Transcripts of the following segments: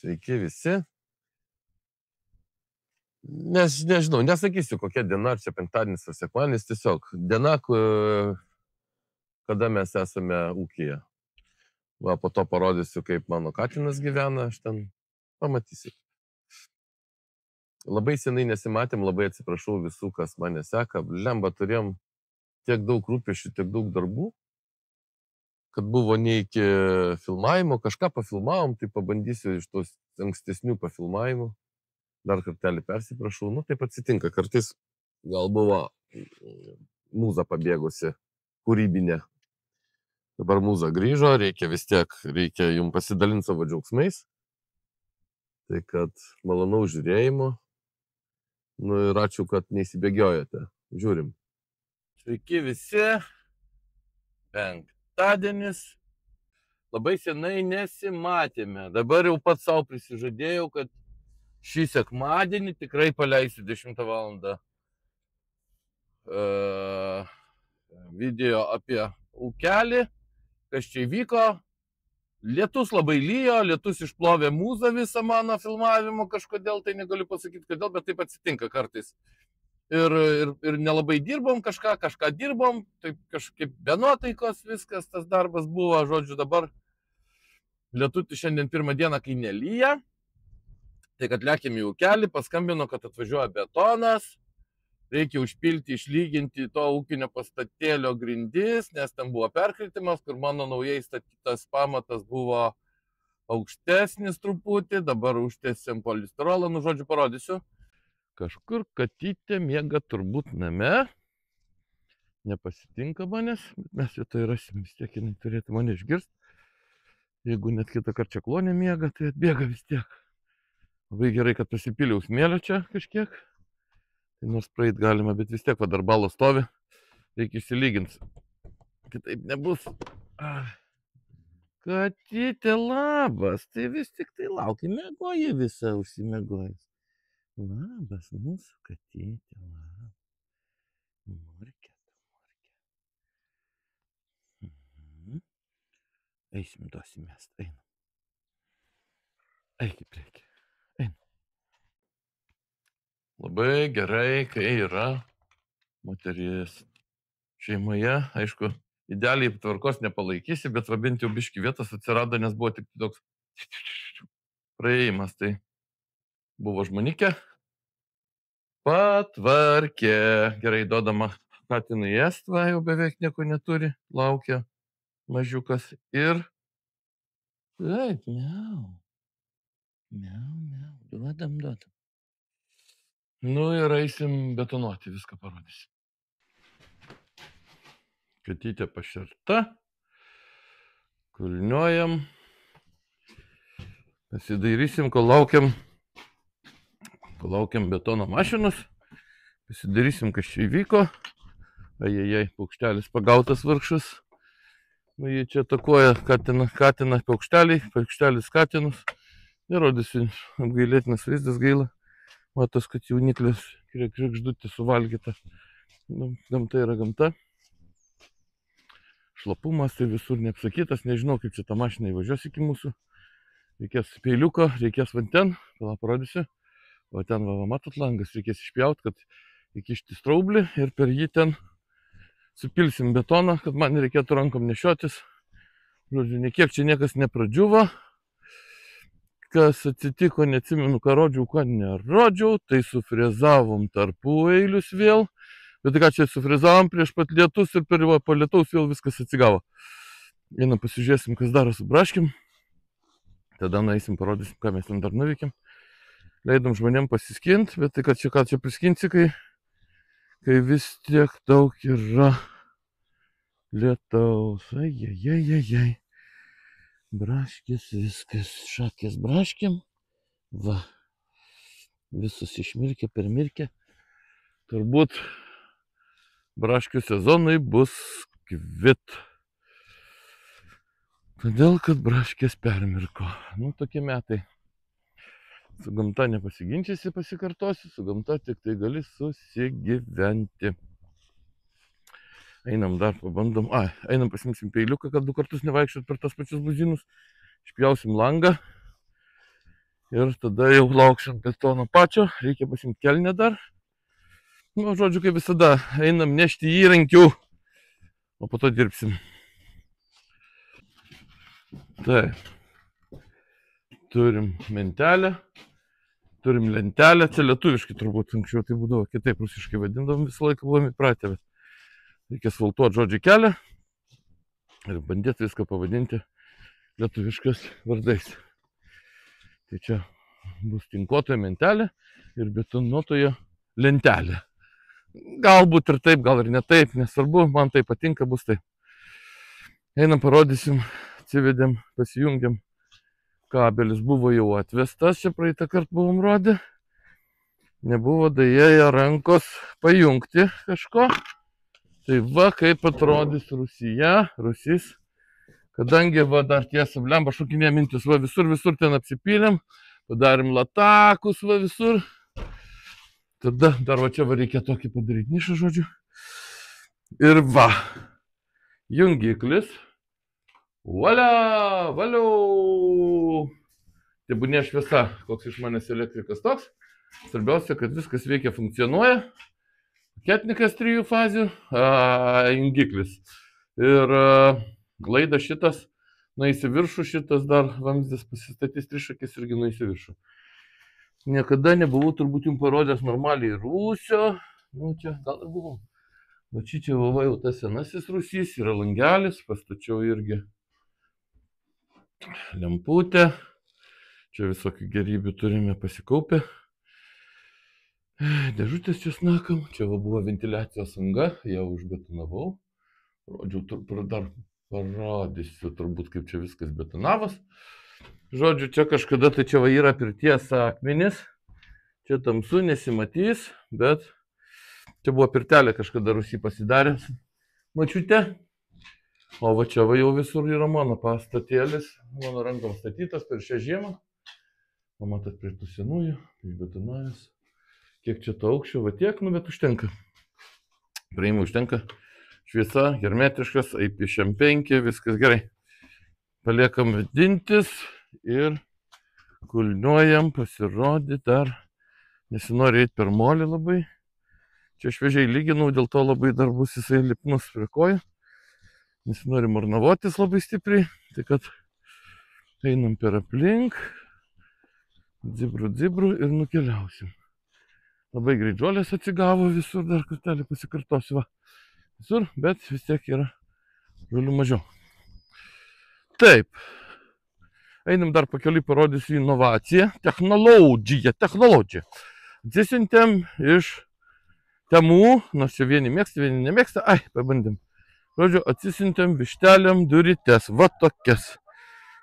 Sveiki visi. Nežinau, nesakysiu, kokia diena, ar čia penktadienis ar sekmadienis, tiesiog diena, kada mes esame ūkyje. Va, po to parodysiu, kaip mano katinas gyvena, aš ten pamatysiu. Labai senai nesimatėm, labai atsiprašau visų, kas mane seka. Lemba, turėjom tiek daug rūpesčių, tiek daug darbų, kad buvo ne iki filmavimo, kažką pafilmavom, tai pabandysiu iš tos ankstesnių pafilmavimų. Dar kartelį persiprašau, taip atsitinka, kartais gal buvo mūza pabėgusi, kūrybinė. Dabar mūza grįžo, reikia jums pasidalinti savo džiaugsmais. Tai kad malonau žiūrėjimo. Ir ačiū, kad neįsibėgiojate. Žiūrim. Sveiki visi. Penktadienis. Labai senai nesimatėme. Dabar jau pats savo prisižadėjau, kad šį sekmadienį tikrai paleisiu 10 valandą video apie ūkelį, kas čia įvyko. Lietus labai lyjo, lietus išplovė mūzą visą mano filmavimo, kažkodėl tai negaliu pasakyti kodėl, bet taip atsitinka kartais. Ir nelabai dirbom kažką dirbom, taip kažkaip be nuotaikos viskas, tas darbas buvo, žodžiu, dabar lietuti šiandien pirmą dieną, kai nelyja. Tai kad lėkėm į ūkelį, paskambino, kad atvažiuoja betonas, reikia užpilti, išlyginti to ūkinio pastatėlio grindis, nes ten buvo perkritimas, kur mano naujai statytas pamatas buvo aukštesnis truputį, dabar užtęsėm polistirolą, žodžiu, parodysiu. Kažkur katytė miega turbūt name, nepasitinka manęs, bet mes vietoj rasim, vis tiek jinai turėtų mane išgirsti. Jeigu net kitą karčią klonę miega, tai atbėga vis tiek. Labai gerai, kad pasipiliau smėlio čia kažkiek. Tai nors praeit galima, bet vis tiek va dar balas stovi. Reikia išsilyginti. Kitaip nebus. Katytė, labas. Tai vis tik tai laukia. Miegoji visą užsimegojus. Labas, mūsų katytė, labas. Morkė. Eisim, duosimės. Einam. Eik į priekį. Labai gerai, kai yra moteris šeimoje. Aišku, idealiai tvarkos nepalaikysi, bet bent jau biški vietos atsirado, nes buvo tik toks praėjimas. Tai buvo žmonikė. Patvarkė. Gerai, duodama katinui ėstvą, jau beveik nieko neturi. Laukia mažiukas. Ir... Taip, miau. Duodam. Ir eisim betonuoti, viską parodysim. Katytė pašerta. Kulniuojam. Pasidairysim, kol laukiam betono mašinos. Pasidairysim, kas čia įvyko. Ajajai, paukštelis pagautas vargšas. Jie čia atakuoja katiną paukštelis katinus. Nerodysiu, apgailėtinas vaizdas, gaila. Matos, kad jauniklis kregždutė suvalgyta. Gamta yra gamta. Šlapumas tai visur neapsakytas. Nežinau, kaip čia ta mašina įvažiuos iki mūsų. Reikės peiliuko, reikės vanten. Pala parodysiu. O ten, matot, langas reikės išpjauti, kad įkišti straublį ir per jį ten supilsim betoną, kad man reikėtų rankom nešiotis. Žodžiu, niekiek čia niekas nepradžiuvo. Kas atsitiko, neatsimenu, ką rodžiau, ką nerodžiau, tai sufrezavom tarpų eilius vėl. Bet ką čia sufrezavom prieš pat lietus ir po lietaus vėl viskas atsigavo. Einam pasižiūrėsim, kas daro su braškim. Tada nueisim, parodysim, ką mes ten dar nuveikėm. Leidom žmonėm pasiskint, bet tai ką čia priskinsi, kai vis tiek daug yra lietaus. Ajajajajai. Braškis, viskas, šakės braškiam. Va. Visus išmirkė, permirkė. Turbūt braškių sezonai bus kvit. Todėl, kad braškės permirko. Tokie metai. Su gamta nepasiginčysi, pasikartosiu. Su gamta tik tai gali susigyventi. Einam dar, pabandom. Einam pasimsim peiliuką, kad 2 kartus nevaikščiot per tas pačius buzinus. Išpjausim langą. Ir tada jau lauksim betono pačio, reikia pasimti kelnę dar. Nu, žodžiu, kaip visada, einam nešti įrankių, o po to dirbsim. Taip. Turim mentelę, turim lentelę, čia lietuviškai turbūt anksčiau tai būdavo, kitaip rusiškai vadindavom, visą laiką buvom įpratę, bet reikia asfaltuoti žodžių kelią ir bandyti viską pavadinti lietuviškas vardais. Tai čia bus tinkuotoja mentelė ir betonuotoja lentelė. Galbūt ir taip, gal ir ne taip, nesvarbu, man tai patinka, bus taip. Einam, parodysim, atsivedėm, pasijungiam. Kabelis buvo jau atvestas, čia praeitą kartą buvom rodę. Nebuvo dėja rankos pajungti kažko. Tai va, kaip atrodys Rusys. Kadangi va dar tiesa, blemba šokinė mintis, va visur ten apsipylėm. Padarėm latakus va visur. Tada dar va čia va reikia tokį padaryti nišą, žodžiu. Ir va, jungiklis. Valia, valiau. Tebūnė šviesa, koks iš manęs elektrikas toks. Svarbiausia, kad viskas veikia, funkcionuoja. Paketnikas 3 fazių, jungiklis. Ir laidas šitas nueis į viršų, šitas dar vamzdis pasistatys trišakis irgi nueis į viršų. Niekada nebuvau turbūt jums parodęs normaliai rūsio. Nu, čia gal ir buvau. Va čia va jau tas senasis rūsys, yra langelis, pastačiau irgi lemputę. Čia visokių gerybių turime pasikaupę. Dėžutės česnakam. Čia va buvo ventiliacijos anga, ją užbetonavau. Žodžiu, dar parodysiu turbūt, kaip čia viskas betonavas. Žodžiu, čia kažkada tai čia va yra pirties akmenis. Čia tamsu, nesimatys, bet čia buvo pirtelė kažkada Rusy pasidaręs. Mačiute? O va čia va jau visur yra mano pastatėlis, mano rankom statytas per šią žiemą. O matot prie tų senųjų, išbetonavęs. Kiek čia to aukščio, va tiek, nu bet užtenka. Praėjimų užtenka. Šviesa, hermetiškas, IP5, viskas gerai. Paliekam vėdintis ir kulniuojam, pasirodyti dar. Nesinori eiti per molį labai. Čia šviežiai lyginau, dėl to labai dar bus jisai lipnus prie kojų. Nesinori marnavotis labai stipriai, tai kad einam per aplink, dzibru ir nukeliausim. Labai greit žolės atsigavo visur, dar kartelį pasikartosiu, va. Visur, bet vis tiek yra žolių mažiau. Taip, einam dar pakeliui parodysiu inovaciją, technologiją. Atsisiuntėm iš Temų, nors čia vieni mėgsta, vieni nemėgsta, pabandėm. Žodžiu, atsisiuntėm vištelėm durytes, va tokias.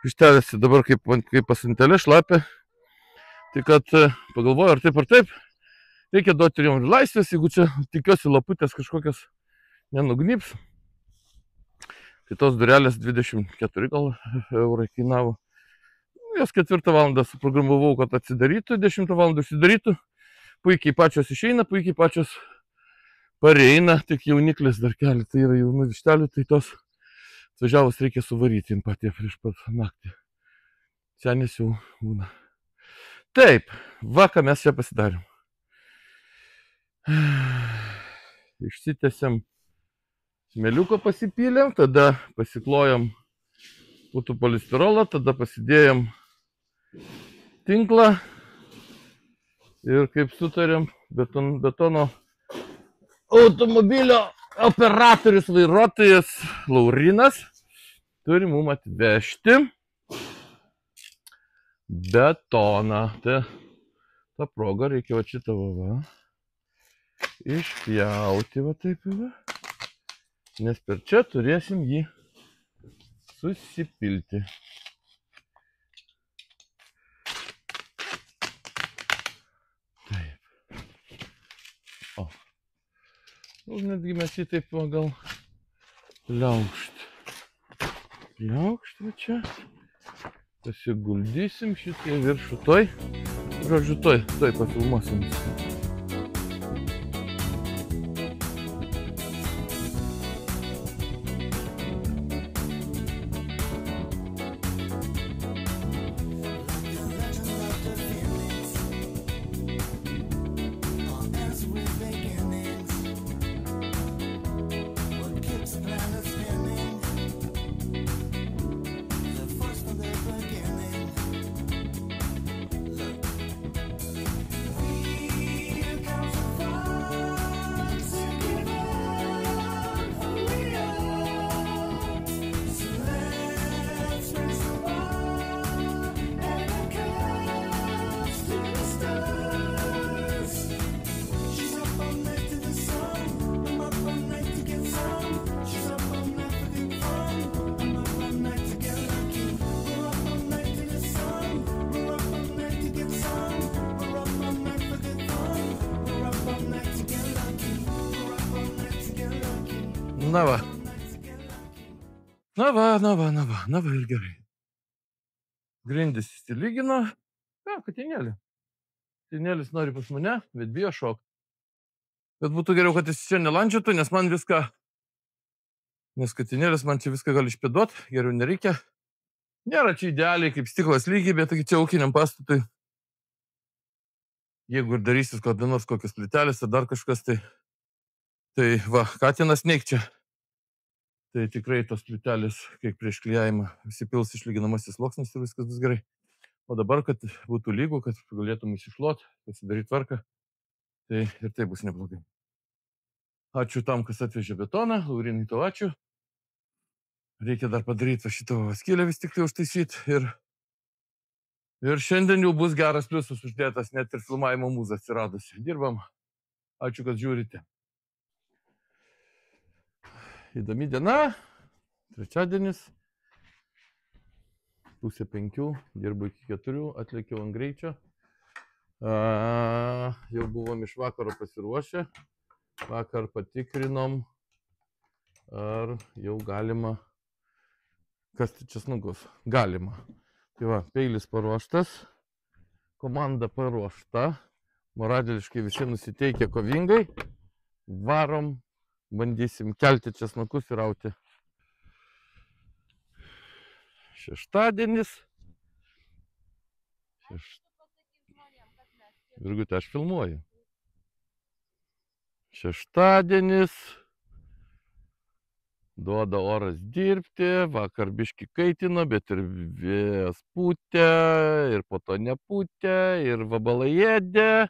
Vištelės dabar kaip pasintelė šlapia. Tai kad pagalvoju, ar taip, reikia duoti jom ir laisvės, jeigu čia tikiuosi laputės kažkokias nenugnyps. Tai tos durelės 24 gal eurai kainavo. Jos 4 valandą suprogramavau, kad atsidarytų, 10 valandų užsidarytų. Puikiai pačios išeina, puikiai pačios pareina, tik jauniklis dar keletą yra jaunų vištelių, tai tos atvažiavus reikia suvaryti empatiją prieš pat naktį. Senis jau būna. Taip, va ką mes čia pasidarėm. Išsitėsiam smėliuko pasipylėm, tada pasiklojom putų polistirolą, tada pasidėjom tinklą ir kaip sutarėm, betono automobilio operatorius, vairuotojas Laurinas turi mum atvežti betoną. Tai tą progą reikia va šitą va išpjauti va taip va, nes per čia turėsim jį susipilti. Netgi mes jį taip gal liaukšt va čia, pasiguldysim šitą viršų toj, žodžiu toj pafilmuosim. Na va. Na va ir gerai. Grindis įsilygino. Katinėlį. Katinėlis nori pas mane, bet bijo šokt. Bet būtų geriau, kad jis čia nelandžiotų, nes man viską... Nes katinėlis man čia viską gali išpėduot, geriau nereikia. Nėra čia idealiai kaip stiklas lygiai, bet čia ūkiniam pastatui. Jeigu ir darysis kada nors kokios plytelės ar dar kažkas, tai va, katinas neik čia. Tai tikrai tos plytelės, kaip prieš klijavimą, įsipils išlyginamasis sluoksnis ir viskas bus gerai. O dabar, kad būtų lygų, kad galėtum įsišluot, pasidaryti tvarką, tai ir tai bus neblogai. Ačiū tam, kas atvežė betoną, Laurinai tau ačiū. Reikia dar padaryti šitą skylę vis tik tai užtaisyti ir šiandien jau bus geras pliusas uždėtas, net ir filmavimo mūza atsiradusi. Dirbam. Ačiū, kad žiūrite. Įdomi diena. Trečiadienis. 4:30, dirbu iki 4, atlėkiau ant greičio. Jau buvom iš vakaro pasiruošę. Vakar patikrinom, ar jau galima kasti česnukus. Galima. Tai va, peilis paruoštas, komanda paruošta, morališkai visi nusiteikia kovingai. Varom, bandysim kelti česnukus ir rauti. Šeštadienis. Virgutė, aš filmuoju. Šeštadienis. Duoda oras dirbti, vakar biški kaitino, bet ir vėjas pūtė, ir po to nepūtė, ir vabalai ėdė.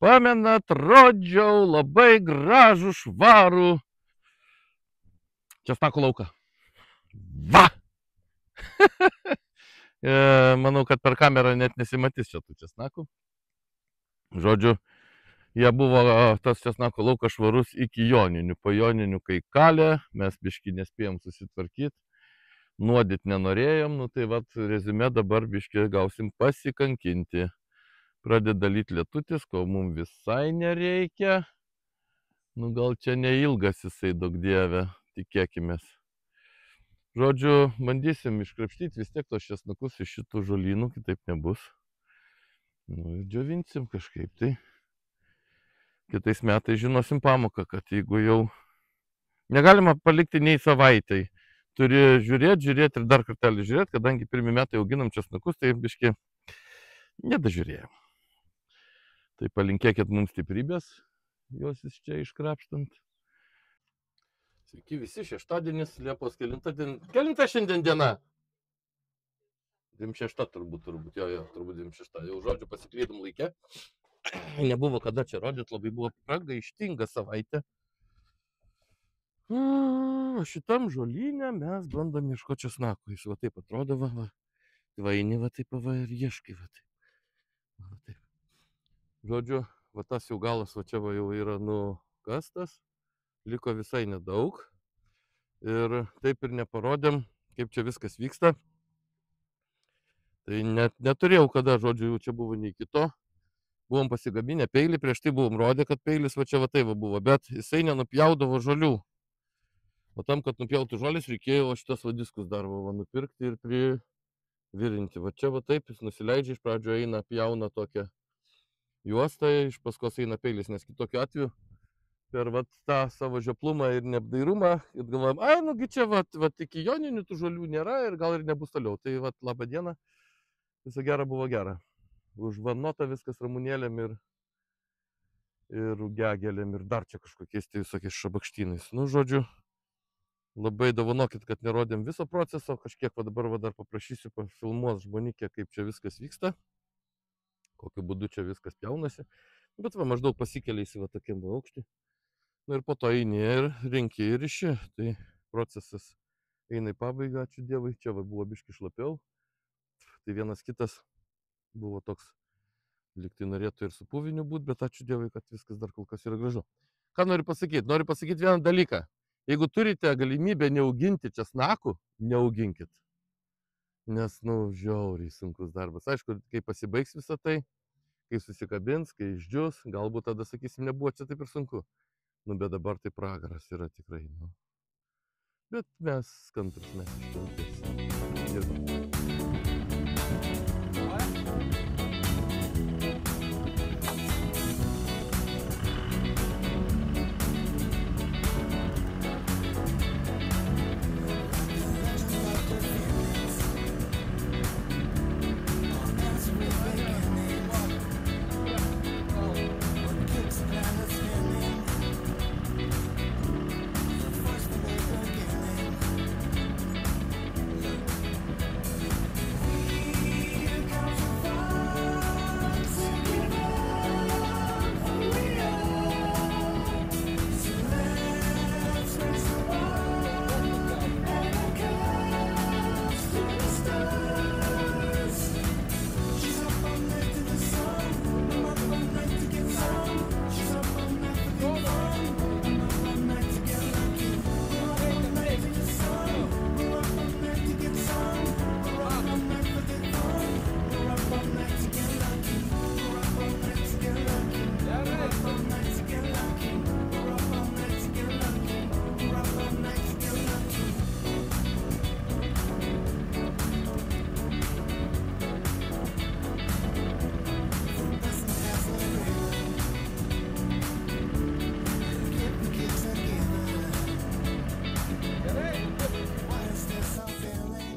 Pamenat, rodžiau labai gražų švarų česnakų lauką. Va! Manau, kad per kamerą net nesimatys čia tų česnakų. Žodžiu, jie buvo tas česnako laukas švarus iki joninių. Po joninių kai kalė, mes biški nespėjom susitvarkyti, nuodyt nenorėjom, nu tai vat reziumė dabar biški gausim pasikankinti. Pradeda lyt lietutis, ko mums visai nereikia. Nu gal čia neilgas jisai, daug dieve, tikėkimės. Žodžiu, bandysim iškrapštyti vis tiek tos česnakus iš šitų žolynų, kitaip nebus. Nu ir džiovinsim kažkaip tai. Kitais metais žinosim pamoką, kad jeigu jau negalima palikti nei savaitai, turi žiūrėti ir dar kartelį žiūrėti, kadangi pirmi metai auginam česnakus, tai biški nedažiūrėjom. Tai palinkėkit mums stiprybės, juos iš čia iškrapštant. Sveiki visi, šeštadienis, Liepos kelinta šiandien diena? 26 turbūt, turbūt 26. Jau žodžiu pasiklydom laikę. Nebuvo kada čia rodyti, labai buvo pragaištinga savaitė. O šitam žolynę mes bandom ieškoti česnako. Jis va taip atrodo, va. Vaini va taip va ir ieškai va taip. Va taip. Žodžiu, va tas jau galas va čia va jau yra nukastas. Liko visai nedaug. Ir taip ir neparodėm, kaip čia viskas vyksta. Tai net neturėjau kada, žodžiu, jau čia buvo nei kito. Buvom pasigabinę peilį, prieš tai buvom rodę, kad peilis va čia va tai va buvo, bet jisai nenupjaudavo žolių. O tam, kad nupjautų žolės, reikėjo šitas va diskus dar va nupirkti ir privirinti. Va čia va taip, jis nusileidžia, iš pradžio eina, pjauna tokią juostą, iš paskos eina peilis, nes kitokiu atveju per va tą savo žioplumą ir neapdairumą ir galvojam, ai, nugi čia va iki joninių tų žolių nėra ir gal ir nebus toliau. Tai va, labą dieną, viso gera buvo gera. Užvanota viskas ramunėlėm ir rugiagėlėm ir dar čia kažkokiais tai visokiais šabakštynais. Nu, žodžiu, labai dovanokit, kad nerodėm viso proceso. Kažkiek va dabar va dar paprašysiu pafilmuos žmonikę, kaip čia viskas vyksta. Kokiu būdu čia viskas pjaunasi. Bet va maždaug pasikeliais va tokiam aukštį. Nu ir po to eini ir rinki ir iši. Tai procesas eina į pabaigą, ačiū Dievui. Čia va buvo biški šlapiau. Tai vienas kitas buvo toks, liktai norėtų ir su puviniu būt, bet ačiū Dievui, kad viskas dar kol kas yra gražu. Ką noriu pasakyti? Noriu pasakyti vieną dalyką. Jeigu turite galimybę neauginti česnakų, neauginkit. Nes, nu, žiauriai sunkus darbas. Aišku, kai pasibaigs visą tai, kai susikabins, kai išdžius, galbūt tada, sakysim, nebuvo čia taip ir sunku. Nu, bet dabar tai pragaras yra tikrai, nu. Bet mes kantrus, mes iškiltės. Dirbam.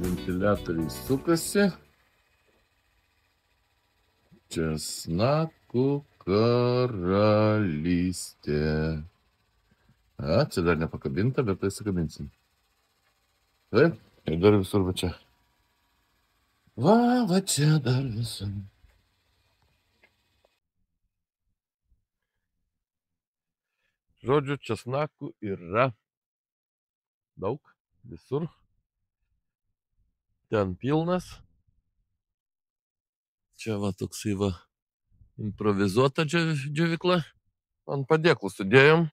Ventiliatoriai sukasi. Česnakų karalystė. Čia dar nepakabinta, bet tai sukabinsim. Taip, ir dar visur va čia. Va čia dar visur. Žodžiu, česnakų yra daug, visur. Ten pilnas. Čia va toksai va improvizuota džiovykla. Ant padėklų sudėjom.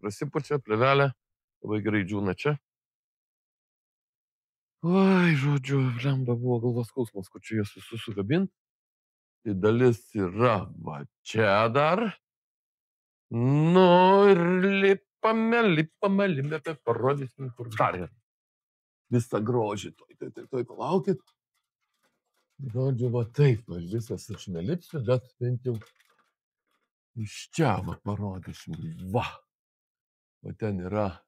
Prasipučia, plėvelė. Labai gerai džiūna čia. Oi, žodžiu, blemba buvo galvos skausmas, kur čia juos visus sukabint. Tai dalis yra va čia dar. Nu ir lipame, parodysim, kur dar yra. Visą grožį, toj palaukit. Žodžiu, va taip, visas aš nelipsiu, bet bent jau iš čia va parodysim. Va. O ten yra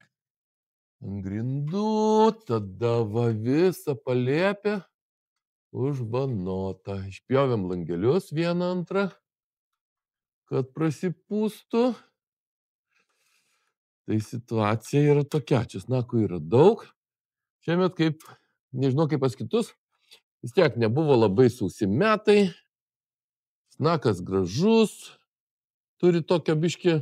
ant grindų, tada va visą palėpę užvanota. Išpjovėm langelius vieną antrą, kad prasipūstų. Tai situacija yra tokia, česnakų yra daug. Šiemet kaip, nežinau kaip pas kitus, vis tiek nebuvo labai sausi metai. Česnakas gražus, turi tokią biškį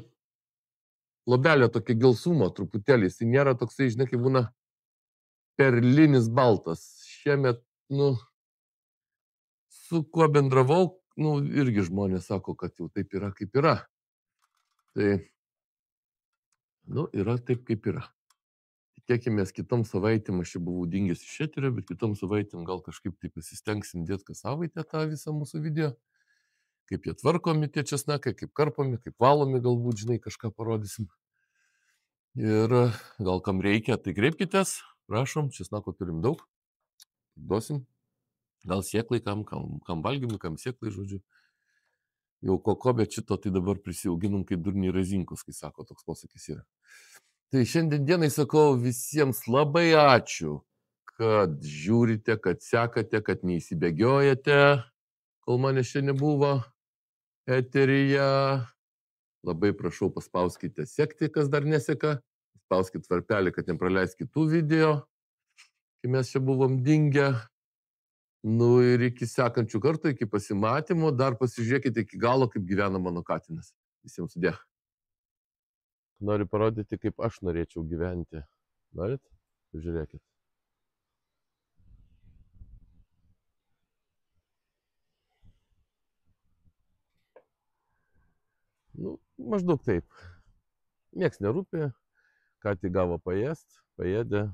lobelę, tokią gelsumą truputėlį. Jis nėra toksai, žinai, kaip būna perlinis baltas. Šiemet, su kuo bendravau, irgi žmonės sako, kad jau taip yra, kaip yra. Tai, yra taip, kaip yra. Tikėkimės, kitom savaitėm aš čia buvau dingęs iš eterio, bet kitom savaitėm gal kažkaip tai pasistengsim dėti kas savaitę tą visą mūsų video. Kaip jie tvarkomi tie česnakai, kaip karpomi, kaip valomi, galbūt, žinai, kažką parodysim. Ir gal kam reikia, tai kreipkitės, prašom, česnako turim daug, duosim. Gal sėklai, kam valgymui, kam sėklai, žodžiu. Jau koko, bet šito tai dabar prisiauginom, kai durniai razinkus, kai sako, toks posakis yra. Tai šiandien dienai sakau visiems labai ačiū, kad žiūrite, kad sekate, kad neįsibėgiojate, kol manęs čia nebuvo eteryje. Labai prašau, paspauskite sekti, kas dar neseka. Paspauskite varpelį, kad nepraleis kitų video, kai mes čia buvom dingę. Ir iki sekančių kartų, iki pasimatymo, dar pasižiūrėkite iki galo, kaip gyvena mano katinas. Visiems sudė. Noriu parodyti, kaip aš norėčiau gyventi. Norit? Pažiūrėkit. Maždaug taip. Nieks nerūpė, ką tik gavo paėst, paėdė,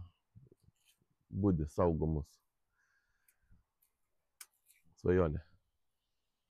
būdi saugomus. Svajonė.